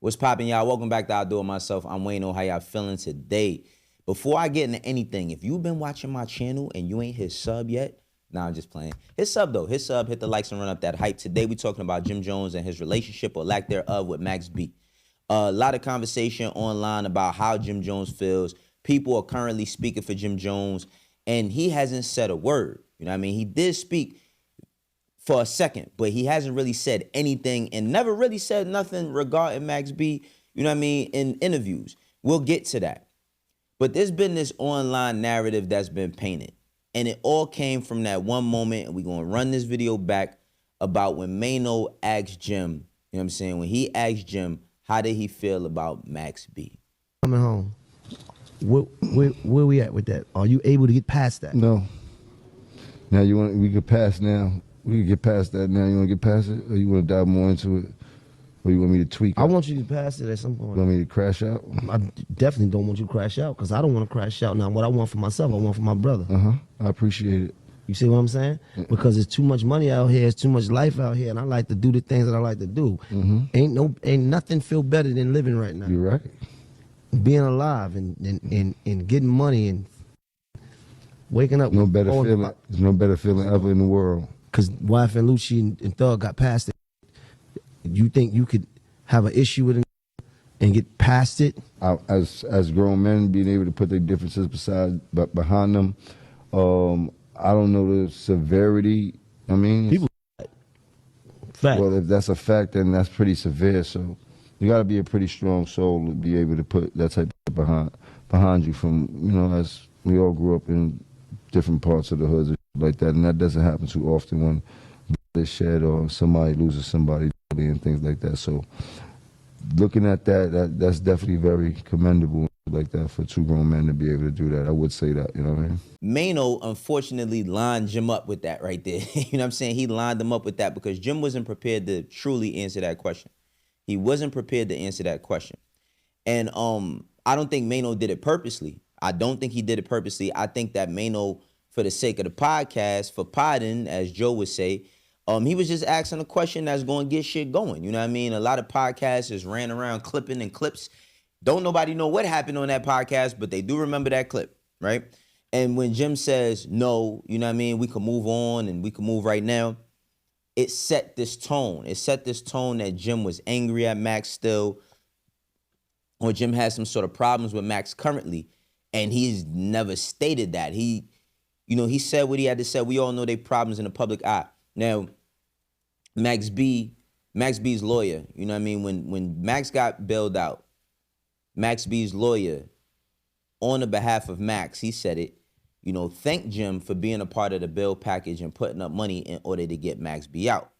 What's poppin', y'all? Welcome back to I Do It Myself. I'm Wayno. How y'all feeling today? Before I get into anything, if you've been watching my channel and you ain't hit sub yet, nah, I'm just playing. Hit sub though. Hit sub, hit the likes and run up that hype. Today we talking about Jim Jones and his relationship or lack thereof with Max B. A lot of conversation online about how Jim Jones feels. People are currently speaking for Jim Jones, and he hasn't said a word. You know what I mean? He did speak for a second, but he hasn't really said anything and never really said nothing regarding Max B, you know what I mean, in interviews. We'll get to that. But there's been this online narrative that's been painted, and it all came from that one moment, and we're going to run this video back about when Wayno asked Jim, you know what I'm saying, when he asked Jim, how did he feel about Max B? Coming home, where we at with that? Are you able to get past that? No. Now we could pass now. We can get past that now. You want to get past it? Or you want to dive more into it? Or you want me to tweak it? I want you to pass it at some point. You want me to crash out? I definitely don't want you to crash out because I don't want to crash out. Now, what I want for myself, I want for my brother. I appreciate it. You see what I'm saying? Because there's too much money out here, there's too much life out here, and I like to do the things that I like to do. Ain't nothing feel better than living right now. You're right. Being alive and getting money and waking up. No better feeling. There's no better feeling ever in the world. Because Wife and Lucci and Thug got past it. You think you could have an issue with it and get past it? As grown men, being able to put their differences behind them, I don't know the severity. I mean, people. Fact. Well, if that's a fact, then that's pretty severe. So you got to be a pretty strong soul to be able to put that type of behind you. From as we all grew up in different parts of the hoods like that, and that doesn't happen too often when it's shed or somebody loses somebody and things like that. So looking at that's definitely very commendable like that for two grown men to be able to do that. I would say that, you know what I mean? Wayno unfortunately lined Jim up with that right there. You know what I'm saying? He lined him up with that because Jim wasn't prepared to truly answer that question. He wasn't prepared to answer that question. And I don't think Wayno did it purposely. I don't think he did it purposely. I think that Wayno, for the sake of the podcast, for podding, as Joe would say, he was just asking a question that's going to get shit going. You know what I mean? A lot of podcasters ran around clipping and clips. Don't nobody know what happened on that podcast, but they do remember that clip, right? And when Jim says, no, you know what I mean, we can move on and we can move right now, it set this tone. It set this tone that Jim was angry at Max still, or Jim has some sort of problems with Max currently, and he's never stated that. He said what he had to say. We all know they problems in the public eye. Now, Max B's lawyer, you know what I mean? When Max got bailed out, Max B's lawyer, on the behalf of Max, he said it, thank Jim for being a part of the bail package and putting up money in order to get Max B out.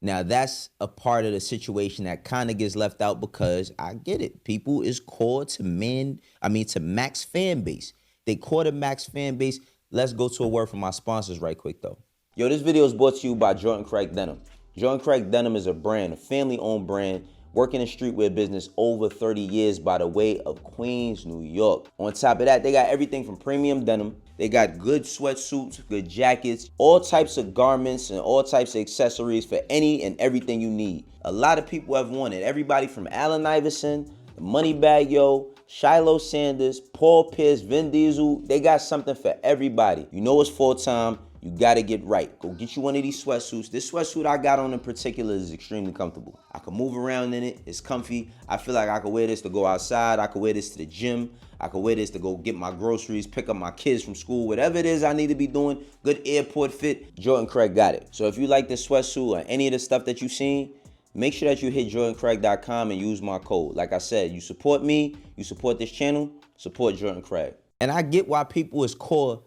Now, that's a part of the situation that kind of gets left out because I get it. People is core to Max fan base. They core to Max fan base. Let's go to a word from my sponsors right quick, though. Yo, this video is brought to you by Jordan Craig Denim. Jordan Craig Denim is a brand, a family-owned brand, working in streetwear business over 30 years by the way of Queens, New York. On top of that, they got everything from premium denim. They got good sweatsuits, good jackets, all types of garments and all types of accessories for any and everything you need. A lot of people have wanted. Everybody from Allen Iverson, the Moneybag Yo, Shiloh Sanders, Paul Pierce, Vin Diesel. They got something for everybody. You know it's full time. You gotta get right. Go get you one of these sweatsuits. This sweatsuit I got on in particular is extremely comfortable. I can move around in it. It's comfy. I feel like I could wear this to go outside. I could wear this to the gym. I could wear this to go get my groceries, pick up my kids from school, whatever it is I need to be doing. Good airport fit. Jordan Craig got it. So if you like this sweatsuit or any of the stuff that you've seen, make sure that you hit jordancraig.com and use my code. Like I said, you support me, you support this channel, support Jordan Craig. And I get why people is core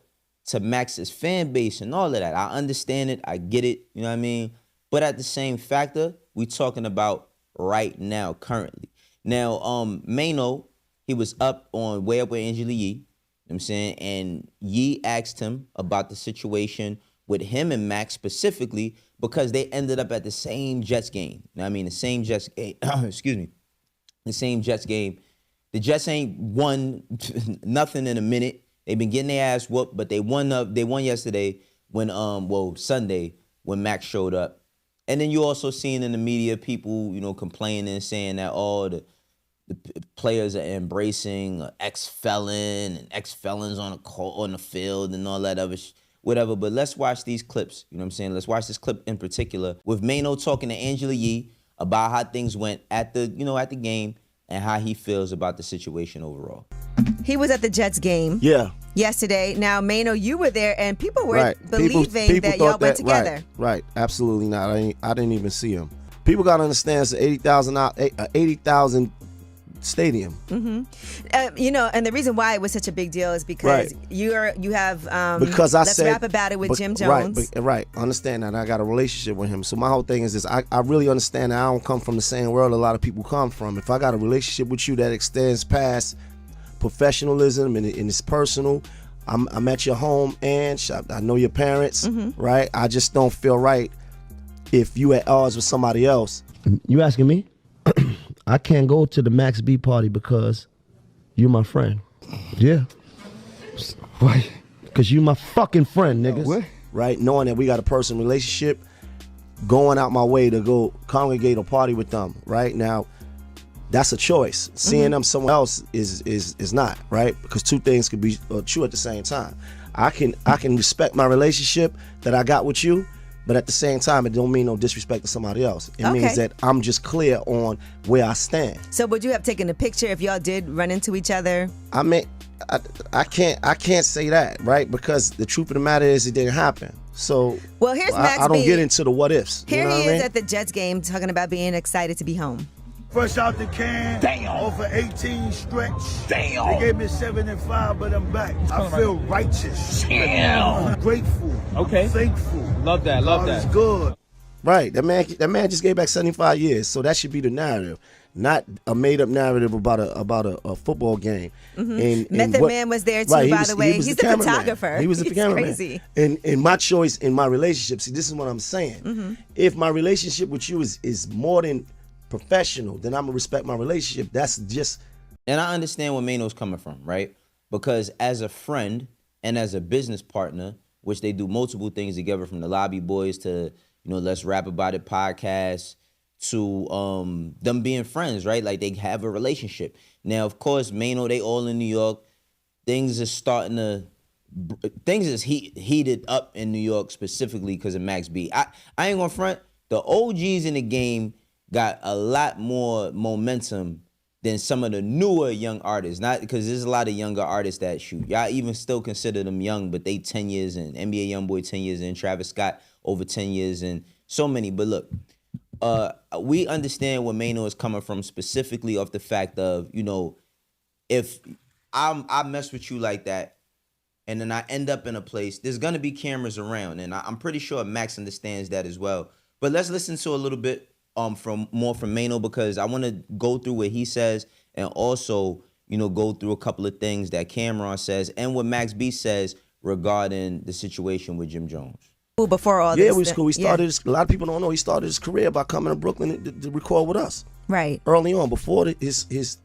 to Max's fan base and all of that. I understand it. I get it. You know what I mean? But at the same factor, we talking about right now, currently. Now, Wayno, he was up on Way Up with Angela Yee. You know what I'm saying? And Yee asked him about the situation with him and Max specifically because they ended up at the same Jets game. You know what I mean? The same Jets game. Excuse me. The same Jets game. The Jets ain't won nothing in a minute. They've been getting their ass whooped, but they won yesterday when Sunday when Max showed up. And then you also seen in the media people, complaining and saying that players are embracing ex-felon and ex-felons on the field and all that other whatever. But let's watch these clips. You know what I'm saying? Let's watch this clip in particular with Wayno talking to Angela Yee about how things went at the game and how he feels about the situation overall. He was at the Jets game. Yeah. Yesterday. Now, Wayno, you were there, and people were Right. believing People that y'all thought went together. Right. Absolutely not. I didn't even see him. People got to understand it's an 80,000 stadium. You know, and the reason why it was such a big deal is because you have Because I let's said, rap about it with Jim Jones. Right. Understand that. I got a relationship with him. So my whole thing is this. I really understand that I don't come from the same world a lot of people come from. If I got a relationship with you that extends past professionalism and it's personal, I'm at your home and I know your parents, right? I just don't feel right if you at odds with somebody else. You asking me? I can't go to the Max B party because you're my friend. Yeah. Why? Because you my fucking friend, niggas. What? Right? Knowing that we got a personal relationship, going out my way to go congregate or party with them, right? Now, that's a choice. Seeing them somewhere else is not, right? Because two things could be true at the same time. I can respect my relationship that I got with you, but at the same time, it don't mean no disrespect to somebody else. It means that I'm just clear on where I stand. So would you have taken a picture if y'all did run into each other? I mean, I can't say that, right? Because the truth of the matter is it didn't happen. So well, here's Max I don't B. get into the what ifs. Here you know he what I is mean? at the Jets game talking about being excited to be home. Fresh out the can. Damn. Over 18 stretch. Damn. They gave me 75, but I'm back. I feel righteous. Damn. I'm grateful. Okay. I'm thankful. Love that. Love God is that. good. Right. That man just gave back 75 years. So that should be the narrative, not a made up narrative about a football game. And Method Man was there too, by the way. He's the cameraman. photographer. He was the He's cameraman. crazy. And my choice in my relationship, see, this is what I'm saying. If my relationship with you is more than professional, then I'm gonna respect my relationship. That's just. And I understand where Wayno's coming from, right? Because as a friend and as a business partner, which they do multiple things together, from the Lobby Boys to, Let's Rap About It podcast to them being friends, right? Like they have a relationship. Now, of course, Wayno, they all in New York. Things is heated up in New York specifically because of Max B. I ain't gonna front. The OGs in the game got a lot more momentum than some of the newer young artists. Not because there's a lot of younger artists that shoot. Y'all even still consider them young, but they 10 years in. NBA Youngboy 10 years in. Travis Scott over 10 years in. So many. But look, we understand where Wayno is coming from, specifically off the fact of, if I mess with you like that and then I end up in a place, there's going to be cameras around. And I'm pretty sure Max understands that as well. But let's listen to a little bit from Wayno, because I want to go through what he says and also, go through a couple of things that Cameron says and what Max B says regarding the situation with Jim Jones. Before all this. Yeah, we was cool. He started a lot of people don't know he started his career by coming to Brooklyn to record with us. Right. Early on, before his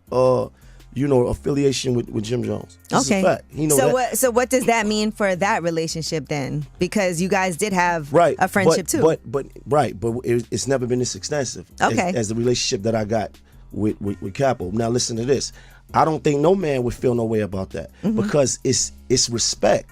affiliation with Jim Jones. This is a fact. He know that. So what does that mean for that relationship then? Because you guys did have a friendship too. But it's never been this extensive as the relationship that I got with Capo. Now listen to this. I don't think no man would feel no way about that because it's respect.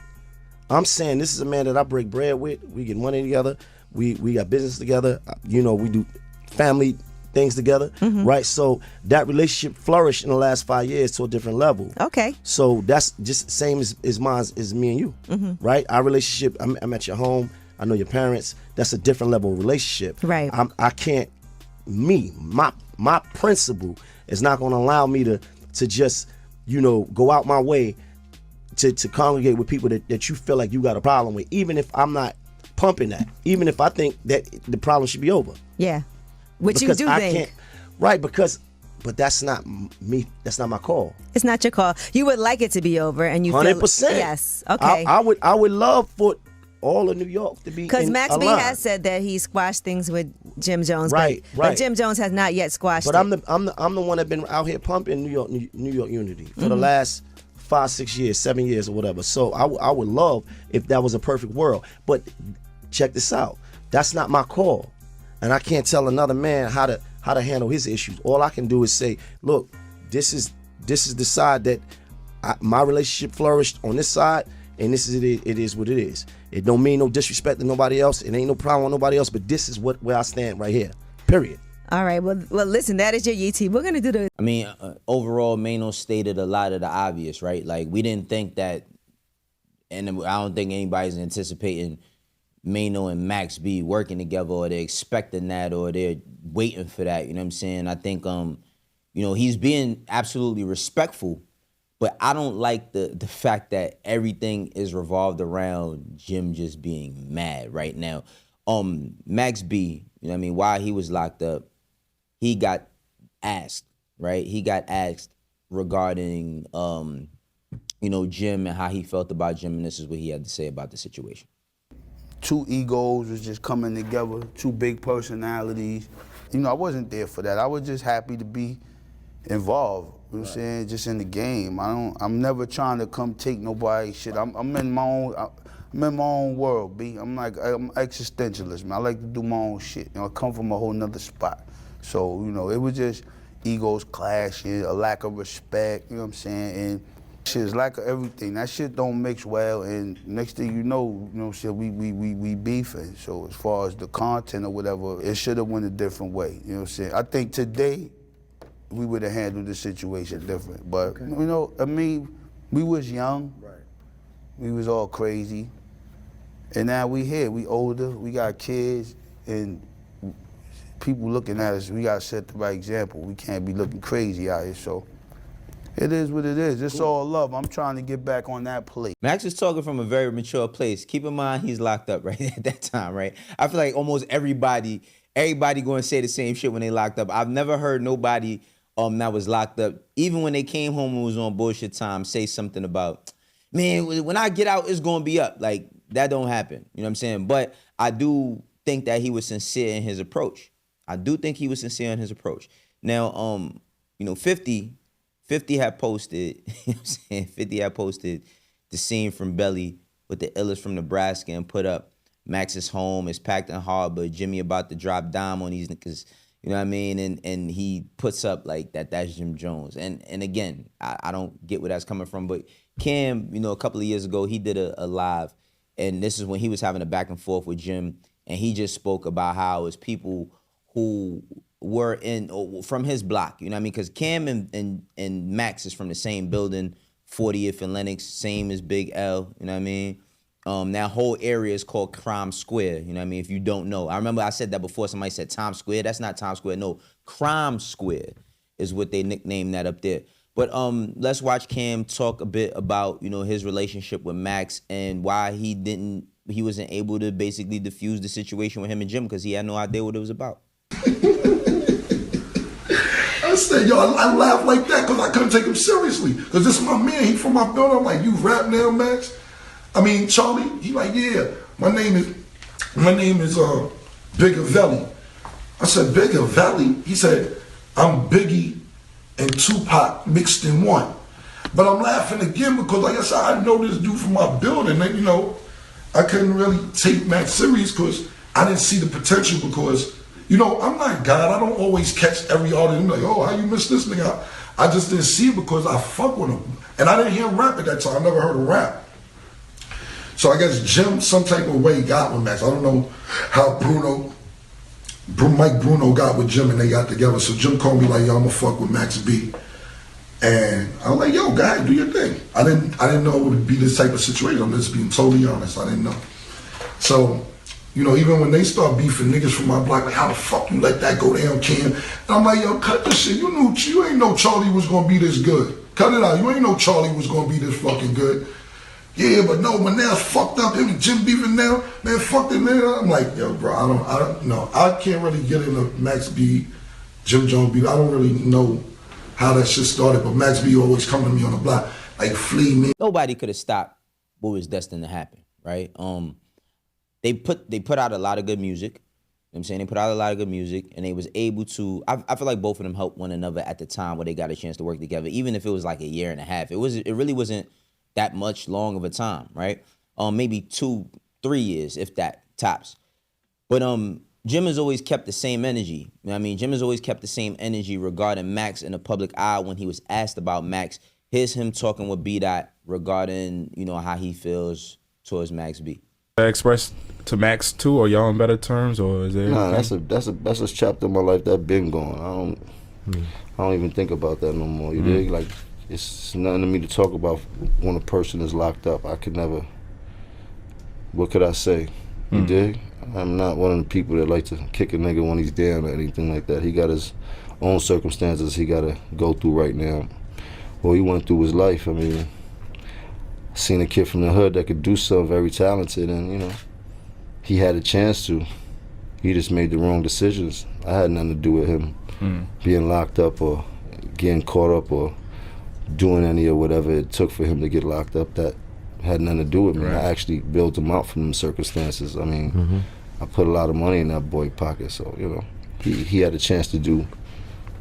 I'm saying this is a man that I break bread with. We get money together. We got business together. We do family things together, right? So that relationship flourished in the last 5 years to a different level. Okay. So that's just same as mine as me and you, right? Our relationship, I'm at your home. I know your parents. That's a different level of relationship. Right. I can't. My principle is not going to allow me to just go out my way to congregate with people that you feel like you got a problem with, even if I'm not pumping that, even if I think that the problem should be over. Yeah. Which because you do I think. Can't, right, but that's not me. That's not my call. It's not your call. You would like it to be over, and you 100%. feel yes. Okay. I would love for all of New York to be because Max B alive. has said that he squashed things with Jim Jones. Right. But Jim Jones has not yet squashed but it. I'm the one that been out here pumping New York Unity for the last 5, 6 years, 7 years or whatever. So I would love if that was a perfect world. But check this out. That's not my call. And I can't tell another man how to handle his issues. All I can do is say, look, this is the side that my relationship flourished on this side, and this is it is what it is. It don't mean no disrespect to nobody else. It ain't no problem on nobody else, but this is where I stand right here. Period. All right. Well, listen, that is your YT. We're gonna do the. I mean, overall, Wayno stated a lot of the obvious, right? Like, we didn't think that, and I don't think anybody's anticipating Wayno and Max B working together, or they're expecting that, or they're waiting for that. You know what I'm saying? I think, he's being absolutely respectful, but I don't like the fact that everything is revolved around Jim just being mad right now. Max B, you know what I mean, while he was locked up, he got asked, right? He got asked regarding, Jim and how he felt about Jim, and this is what he had to say about the situation. Two egos was just coming together, two big personalities. I wasn't there for that. I was just happy to be involved. You know what I'm saying? Just in the game. I'm never trying to come take nobody's shit. I'm in my own world, B. I'm existentialist, man. I like to do my own shit. I come from a whole nother spot. So, it was just egos clashing, a lack of respect, you know what I'm saying? And shit's lack of everything. That shit don't mix well, and next thing you know, we beefing. So as far as the content or whatever, it should have went a different way. You know what I'm saying? I think today we would have handled the situation different. But we was young. Right. We was all crazy. And now we here, we older, we got kids, and people looking at us, we gotta set the right example. We can't be looking crazy out here, so. It is what it is. It's all love. I'm trying to get back on that plate. Max is talking from a very mature place. Keep in mind, he's locked up right at that time, right? I feel like almost everybody going to say the same shit when they locked up. I've never heard nobody that was locked up, even when they came home and was on bullshit time, say something about, man, when I get out, it's going to be up. Like, that don't happen. You know what I'm saying? But I do think that he was sincere in his approach. Now, 50 had posted, you know what I'm saying? 50 had posted the scene from Belly with the illest from Nebraska and put up Max's home is packed and hard, but Jimmy about to drop dime on these niggas, you know what I mean? And he puts up like that's Jim Jones. And again, I don't get where that's coming from, but Cam, a couple of years ago, he did a live, and this is when he was having a back and forth with Jim, and he just spoke about how it's people who were from his block, you know what I mean? Because Cam and Max is from the same building, 40th and Lenox, same as Big L, you know what I mean? That whole area is called Crime Square, you know what I mean? If you don't know. I remember I said that before, somebody said Times Square. That's not Times Square, no. Crime Square is what they nicknamed that up there. But let's watch Cam talk a bit about, his relationship with Max and why he wasn't able to basically diffuse the situation with him and Jim because he had no idea what it was about. I said, yo, I laugh like that because I couldn't take him seriously. Because this is my man, he from my building. I'm like, you rap now, Max? I mean, Charlie, he like, yeah, my name is Bigger Valley. I said, Bigger Valley? He said, I'm Biggie and Tupac mixed in one. But I'm laughing again because, like I said, I know this dude from my building. And, I couldn't really take Max serious because I didn't see the potential because, I'm not God. I don't always catch every artist and be like, oh, how you miss this nigga? I just didn't see it because I fuck with him. And I didn't hear him rap at that time. I never heard him rap. So I guess Jim, some type of way, got with Max. I don't know how Mike Bruno got with Jim and they got together. So Jim called me like, yo, I'm gonna fuck with Max B. And I was like, yo, go ahead, do your thing. I didn't know it would be this type of situation. I'm just being totally honest. I didn't know. So, even when they start beefing niggas from my block, like, how the fuck you let that go down, Cam? And I'm like, yo, cut this shit. You ain't know Charlie was gonna be this good. Cut it out. You ain't know Charlie was gonna be this fucking good. Yeah, but no, but now it's fucked up. Him and Jim beefing now, man, fuck it, man. I'm like, yo, bro, I don't know. I can't really get into Max B, Jim Jones beef. I don't really know how that shit started, but Max B always come to me on the block, like, flee me. Nobody could have stopped what was destined to happen, right? They put out a lot of good music. You know what I'm saying? They put out a lot of good music, and they was able to, I feel like both of them helped one another at the time where they got a chance to work together, even if it was like a year and a half. It really wasn't that much long of a time, right? Maybe 2-3 years, if that, tops. But Jim has always kept the same energy. You know what I mean? Jim has always kept the same energy regarding Max in the public eye when he was asked about Max. Here's him talking with B-Dot regarding, you know, how he feels towards Max B. Express to Max too, or y'all on better terms, or is there? Nah, that's a chapter in my life that been gone. I don't even think about that no more. You dig? Like, it's nothing to me to talk about when a person is locked up. I could never. What could I say? You dig? I'm not one of the people that like to kick a nigga when he's down or anything like that. He got his own circumstances he got to go through right now. Well, he went through his life. I mean, seen a kid from the hood that could do something very talented, and, you know, he had a chance to. He just made the wrong decisions. I had nothing to do with him being locked up or getting caught up or doing any of whatever it took for him to get locked up. That had nothing to do with me. Right. I actually built him out from them circumstances. I mean, I put a lot of money in that boy's pocket, so, you know, he had a chance to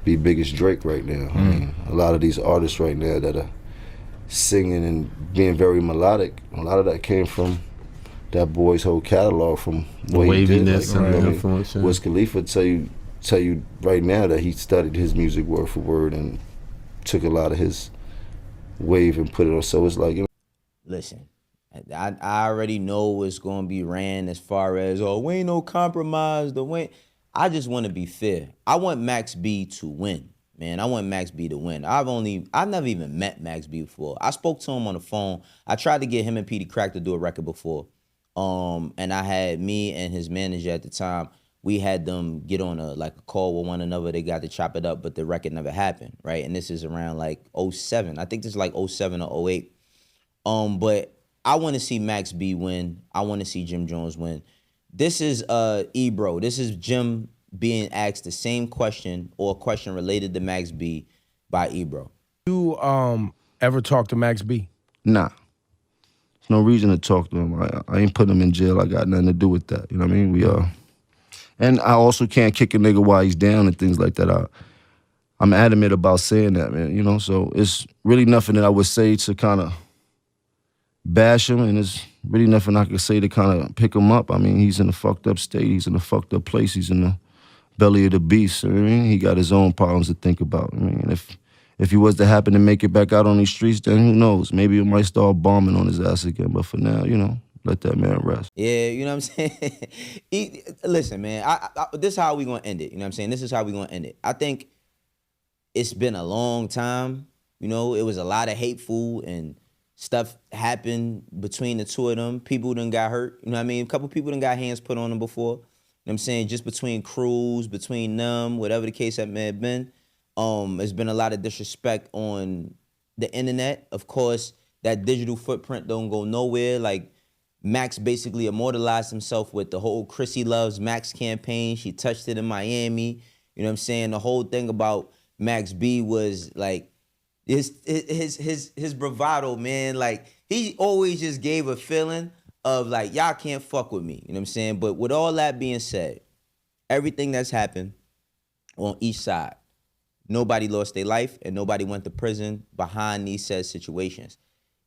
be big as Drake right now. I mean, a lot of these artists right now that are singing and being very melodic, a lot of that came from that boy's whole catalog, from what he did. Like, and the influence. Wiz Khalifa tell you right now that he studied his music word for word and took a lot of his wave and put it on. So it's like, you know. Listen, I already know what's going to be ran as far as, oh, Wayno compromised the Wayne. I just want to be fair. I want Max B to win, man. I want Max B to win. I've never even met Max B before. I spoke to him on the phone. I tried to get him and Petey Crack to do a record before. And I had me and his manager at the time, we had them get on a call with one another. They got to chop it up, but the record never happened, right? And this is around like 07. I think this is like 07 or 08. But I want to see Max B win. I want to see Jim Jones win. This is Ebro. This is Jim being asked the same question or a question related to Max B by Ebro. You ever talk to Max B? Nah. There's no reason to talk to him. I ain't putting him in jail. I got nothing to do with that. You know what I mean? And I also can't kick a nigga while he's down and things like that. I'm adamant about saying that, man. You know, so it's really nothing that I would say to kind of bash him, and there's really nothing I could say to kind of pick him up. I mean, he's in a fucked up state. He's in a fucked up place. He's in the belly of the beast. You know what I mean? He got his own problems to think about. I mean, if he was to happen to make it back out on these streets, then who knows? Maybe it might start bombing on his ass again. But for now, you know, let that man rest. Yeah, you know what I'm saying? Listen, man, this is how we going to end it. You know what I'm saying? This is how we going to end it. I think it's been a long time. You know, it was a lot of hateful and stuff happened between the two of them. People done got hurt. You know what I mean? A couple people done got hands put on them before. You know what I'm saying? Just between crews, between them, whatever the case that may have been. There's been a lot of disrespect on the internet. Of course, that digital footprint don't go nowhere. Like, Max basically immortalized himself with the whole Chrissy Loves Max campaign. She touched it in Miami. You know what I'm saying? The whole thing about Max B was like his bravado, man. Like, he always just gave a feeling of like, y'all can't fuck with me. You know what I'm saying? But with all that being said, everything that's happened on each side, nobody lost their life and nobody went to prison behind these said situations.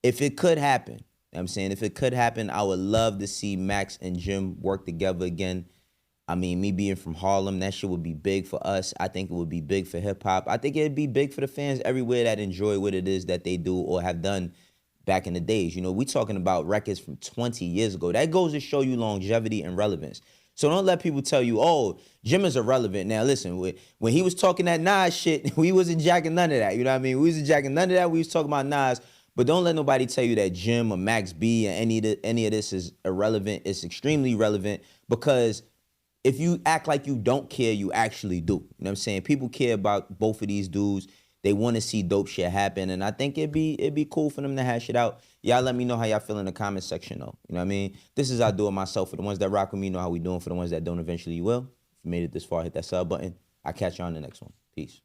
If it could happen, you know what I'm saying, if it could happen, I would love to see Max and Jim work together again. I mean, me being from Harlem, that shit would be big for us. I think it would be big for hip hop. I think it'd be big for the fans everywhere that enjoy what it is that they do or have done back in the days. You know, we talking about records from 20 years ago. That goes to show you longevity and relevance. So don't let people tell you, oh, Jim is irrelevant. Now, listen, when he was talking that Nas shit, we wasn't jacking none of that. You know what I mean? We wasn't jacking none of that. We was talking about Nas. But don't let nobody tell you that Jim or Max B or any of this is irrelevant. It's extremely relevant, because if you act like you don't care, you actually do. You know what I'm saying? People care about both of these dudes. They want to see dope shit happen, and I think it'd be cool for them to hash it out. Y'all let me know how y'all feel in the comment section, though. You know what I mean? This is how I do it myself. For the ones that rock with me, know how we doing. For the ones that don't, eventually you will. If you made it this far, hit that sub button. I'll catch you on the next one. Peace.